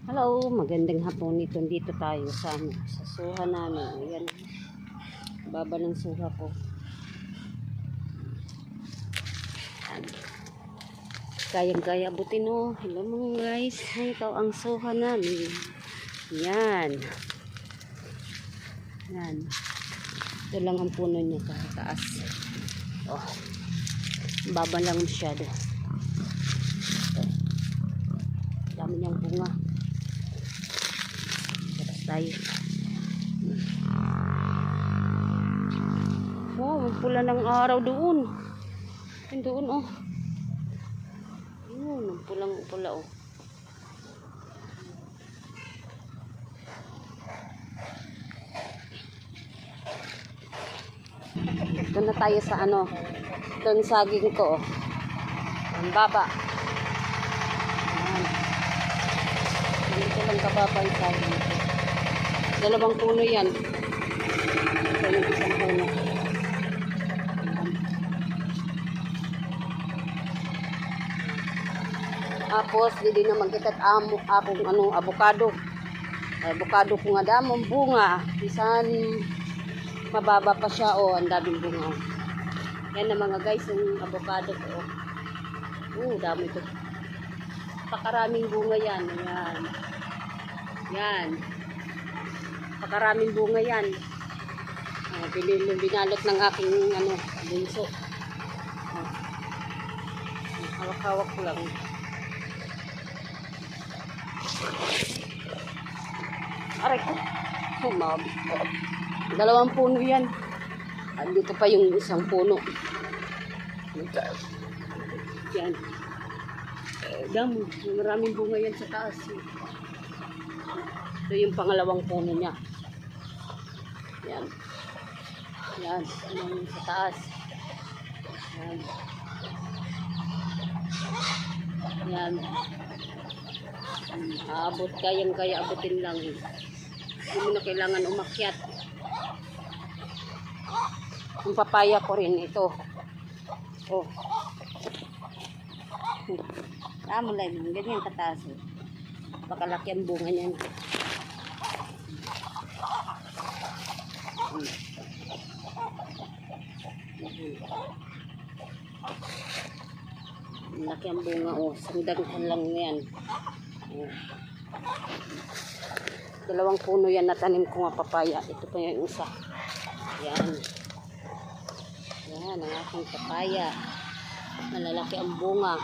Hello, magandang hapon nito. Dito tayo sa suha namin. Ayan. Baba ng suha ko. Kayang-kaya abutin oh. Hello mga guys. Ito ang suha namin. Yan. Yan. Ito lang ang puno niya taas. Oh. Baba lang masyado. Dami niyang bunga. Tayo. Wow, pula ng araw doon. Doon oh. Yun, pulang-pula oh. Doon na tayo sa ano. Doon saging ko oh. Ang baba. Dito lang kababa yung saging ko. Dalawang puno yan. Ito yung isang puno. Tapos, hindi naman kita akong avocado. Avocado ko nga damong bunga. Bisan mababa pa siya. Oh, ang daming bunga. Yan na mga guys, yung avocado ko. Dami ito. Pakaraming bunga yan. Ayan. Yan. Pakaraming bunga yan. Binalot ng aking bunso. Hawak-hawak ko lang. Aray ko. Dalawang puno yan. Dito pa yung isang puno. Yan. Damo. Maraming bunga yan sa taas. Ito yung pangalawang puno niya. Yan. Yan. Yung sa taas. Yan. Yan. Abot kayang-kaya abutin lang. Hindi mo na kailangan umakyat. Yung papaya ko rin ito. Oh. Mulay lang. Ganyan kataas. Pakalaki ang bunga niyan. Laki ang bunga oh. Sandang lang yan. Dalawang puno yan na tanim ko nga papaya. Ito pa yung isa. Yan. Yan ang aking papaya. Malalaki ang bunga.